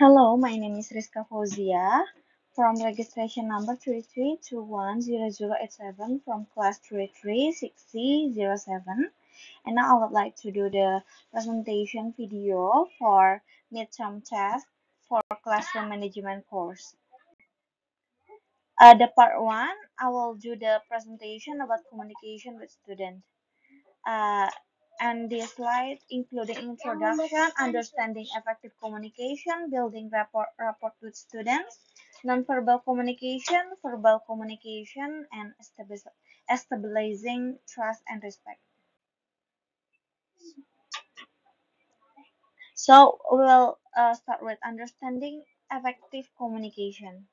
Hello, my name is Rizka Fauzia from registration number 33210087 from class 336007. And now I would like to do the presentation video for midterm test for classroom management course. The part one, I will do the presentation about communication with students. Uh, and the slide including introduction, understanding effective communication, building rapport with students, nonverbal communication, verbal communication, and stabilizing trust and respect. So we'll start with understanding effective communication.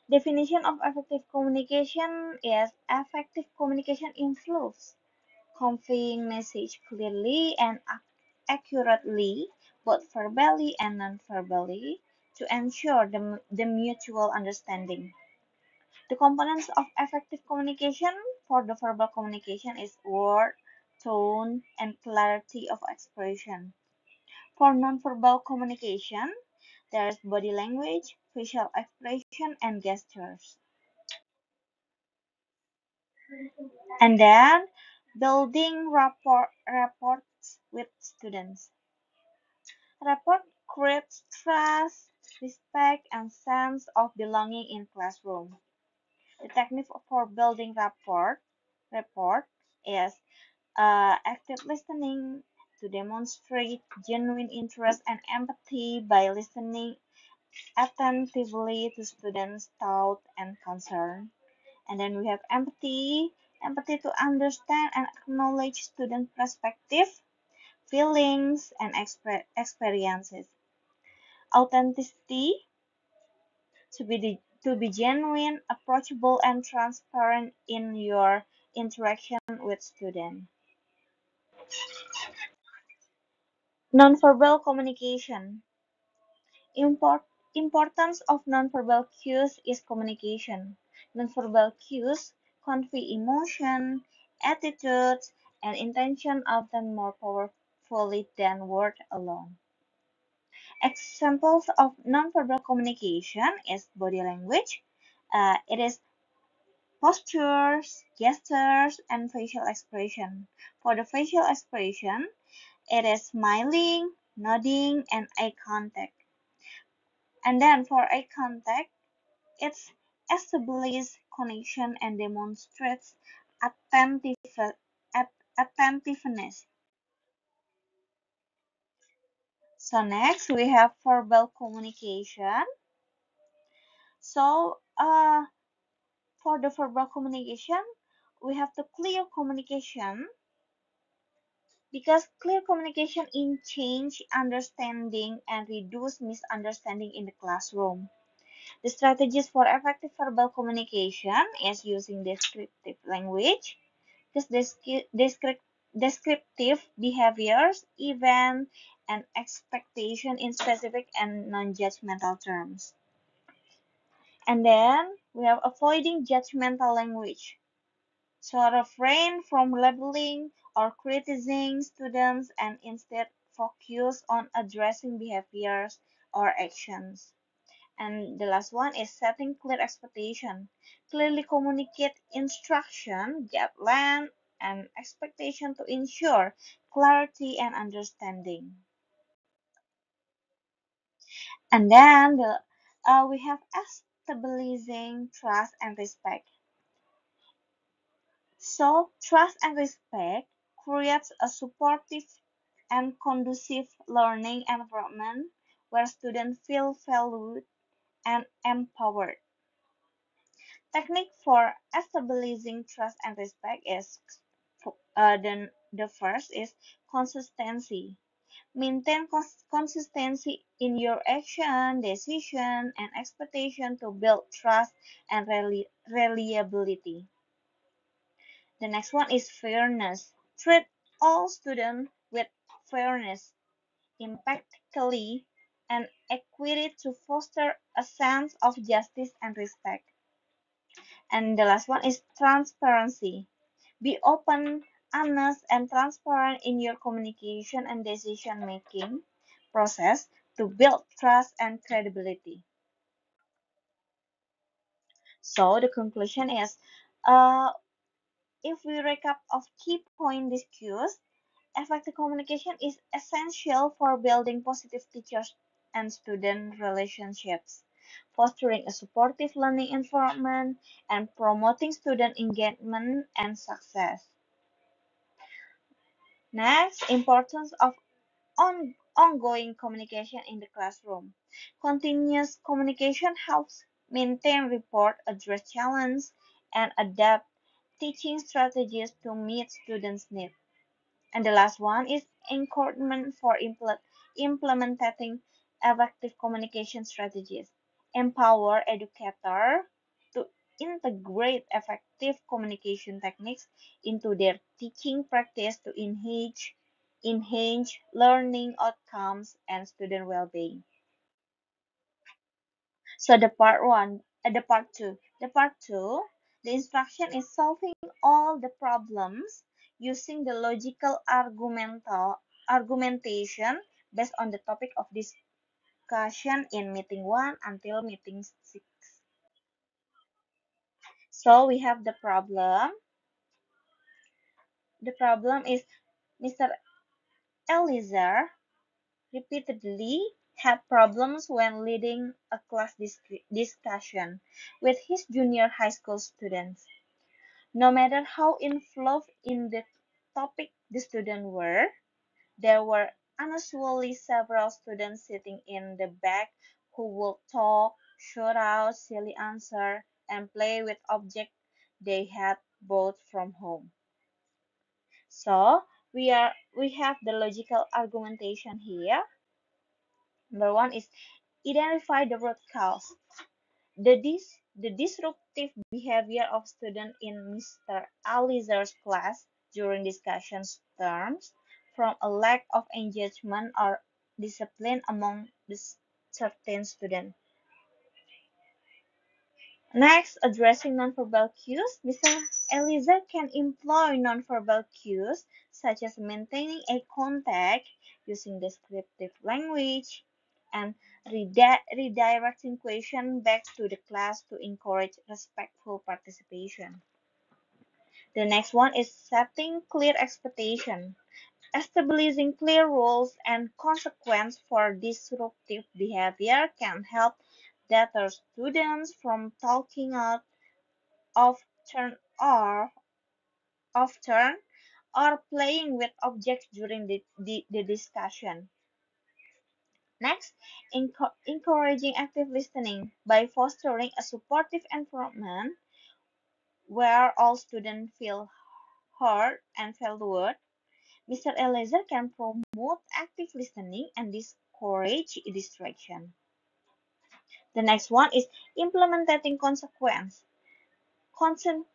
Definition of effective communication is effective communication involves conveying message clearly and accurately, both verbally and non-verbally, to ensure the mutual understanding. The components of effective communication for the verbal communication is word, tone, and clarity of expression. For non-verbal communication, there is body language, facial expression, and gestures. And then building rapports with students. Rapport creates trust, respect, and sense of belonging in classroom. The technique for building rapport is active listening to demonstrate genuine interest and empathy by listening attentively to students' thought and concern. And then we have empathy to understand and acknowledge student perspective, feelings, and experiences. Authenticity to be genuine, approachable, and transparent in your interaction with students. Nonverbal communication. Importance of nonverbal cues is communication. Nonverbal cues convey emotion, attitudes, and intention often more powerfully than words alone. Examples of nonverbal communication is body language. It is postures, gestures, and facial expression. For the facial expression, it is smiling, nodding, and eye contact. And then for eye contact, it establishes connection and demonstrates attentive, attentiveness. So next we have verbal communication. So for the verbal communication, we have the clear communication because clear communication in change understanding and reduce misunderstanding in the classroom. The strategies for effective verbal communication is using descriptive language, because descriptive behaviors, event, and expectation in specific and non-judgmental terms. And then we have avoiding judgmental language. So refrain from labeling or criticizing students and instead focus on addressing behaviors or actions. And the last one is setting clear expectation. Clearly communicate instruction, guideline, and expectation to ensure clarity and understanding. And then we have stabilizing trust and respect. So, trust and respect creates a supportive and conducive learning environment where students feel valued and empowered. Technique for establishing trust and respect is the first is consistency. Maintain consistency in your action, decision, and expectation to build trust and reliability. The next one is fairness. Treat all students with fairness, impartiality, and equity to foster a sense of justice and respect. And the last one is transparency. Be open, honest, and transparent in your communication and decision making process to build trust and credibility. So the conclusion is, uh, if we recap of key point discussed, effective communication is essential for building positive teachers and student relationships, fostering a supportive learning environment, and promoting student engagement and success. Next, importance of ongoing communication in the classroom. Continuous communication helps maintain rapport, address challenges, and adapt teaching strategies to meet students' needs. And the last one is encouragement for implementing effective communication strategies. Empower educator to integrate effective communication techniques into their teaching practice to enhance learning outcomes and student well-being. So the part two, the instruction is solving all the problems using the logical argumentation based on the topic of discussion in meeting 1 until meeting 6. So we have the problem. The problem is Mr. Eliezer repeatedly had problems when leading a class discussion with his junior high school students. No matter how involved in the topic the students were, there were unusually several students sitting in the back who would talk, shout out silly answers, and play with objects they had brought from home. So we have the logical argumentation here. Number one is identify the root cause. The disruptive behavior of students in Mr. Alizer's class during discussion stems from a lack of engagement or discipline among the certain students. Next, addressing nonverbal cues. Mr. Eliza can employ nonverbal cues such as maintaining eye contact, using descriptive language, and redirecting questions back to the class to encourage respectful participation. The next one is setting clear expectation. Establishing clear rules and consequences for disruptive behavior can help deter students from talking out of turn or playing with objects during the discussion. Next, encouraging active listening by fostering a supportive environment where all students feel heard and valued. Mr. Eleazar can promote active listening and discourage distraction. The next one is implementing consequence. Consent,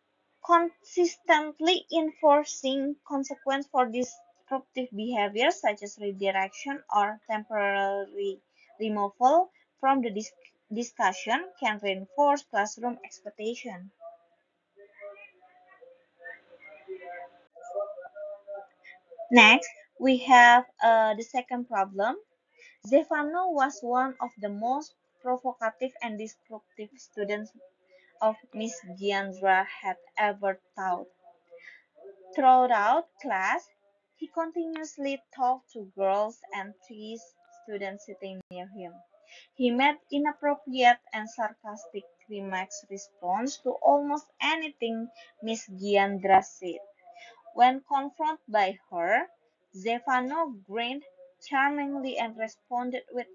consistently enforcing consequence for disruptive behavior such as redirection or temporary removal from the discussion can reinforce classroom expectation. Next, we have the second problem. Stefano was one of the most provocative and disruptive students of Miss Giandra had ever taught. Throughout class, he continuously talked to girls and teased students sitting near him. He made inappropriate and sarcastic remarks response to almost anything Miss Giandra said. When confronted by her, Stefano grinned charmingly and responded with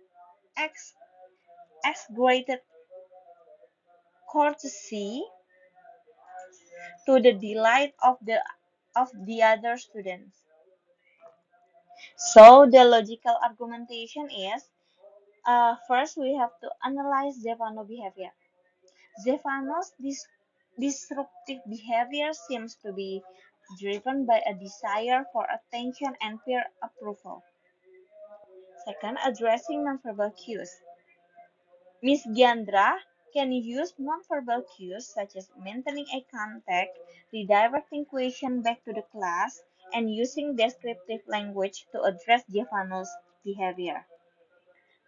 ex- exaggerated courtesy to the delight of the other students. So the logical argumentation is, first we have to analyze Stefano's behavior. Stefano's disruptive behavior seems to be driven by a desire for attention and peer approval. Second, addressing nonverbal cues. Miss Giandra can use nonverbal cues such as maintaining eye contact, redirecting questions back to the class, and using descriptive language to address Giovanno's behavior.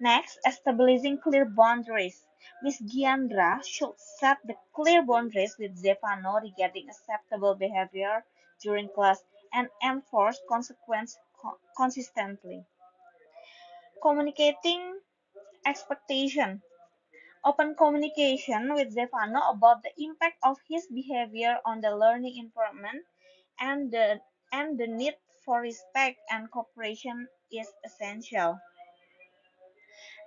Next, establishing clear boundaries. Miss Giandra should set the clear boundaries with Stefano regarding acceptable behavior during class and enforce consequence consistently. Communicating expectation. Open communication with Stefano about the impact of his behavior on the learning environment and the need for respect and cooperation is essential.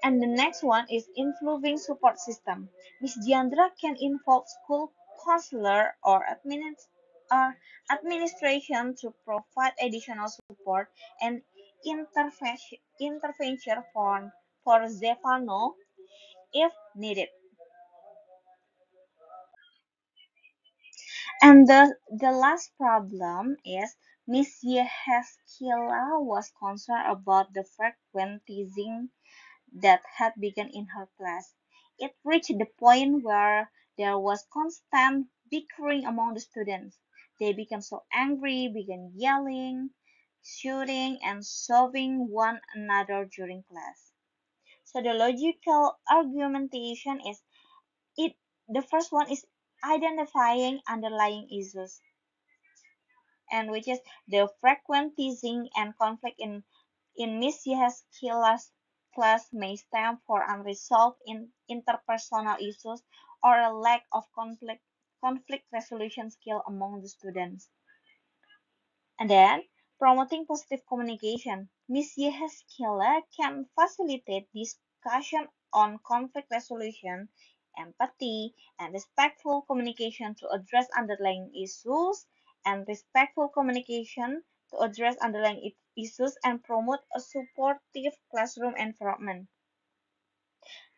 And the next one is improving support system. Miss Diandra can involve school counselor or administration to provide additional support and intervention for Stefano if needed. And the last problem is Miss Yeheskila was concerned about the frequent teasing that had begun in her class. It reached the point where there was constant bickering among the students. They became so angry, began yelling, shooting, and shoving one another during class. So the logical argumentation is it the first one is identifying underlying issues, and which is the frequent teasing and conflict in Miss Yeha's class may stem from unresolved interpersonal issues or a lack of conflict resolution skill among the students. And then, promoting positive communication. Miss Yeheskila can facilitate discussion on conflict resolution, empathy, and respectful communication to address underlying issues, and respectful communication to address underlying issues and promote a supportive classroom environment.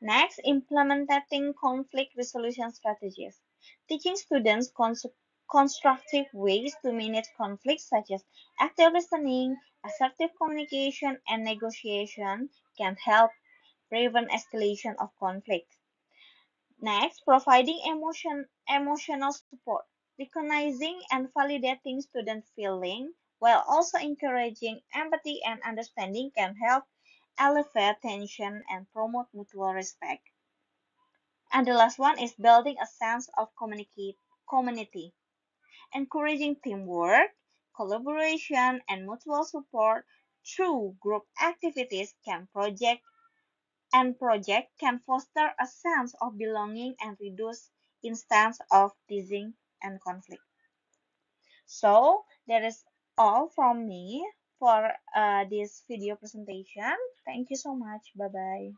Next, implementing conflict resolution strategies. Teaching students constructive ways to manage conflicts such as active listening, assertive communication, and negotiation can help prevent escalation of conflict. Next, providing emotional support. Recognizing and validating student feeling while also encouraging empathy and understanding can help alleviate tension and promote mutual respect. And the last one is building a sense of community, encouraging teamwork, collaboration, and mutual support through group activities project can foster a sense of belonging and reduce instances of teasing and conflict. So that is all from me for this video presentation. Thank you so much. Bye bye.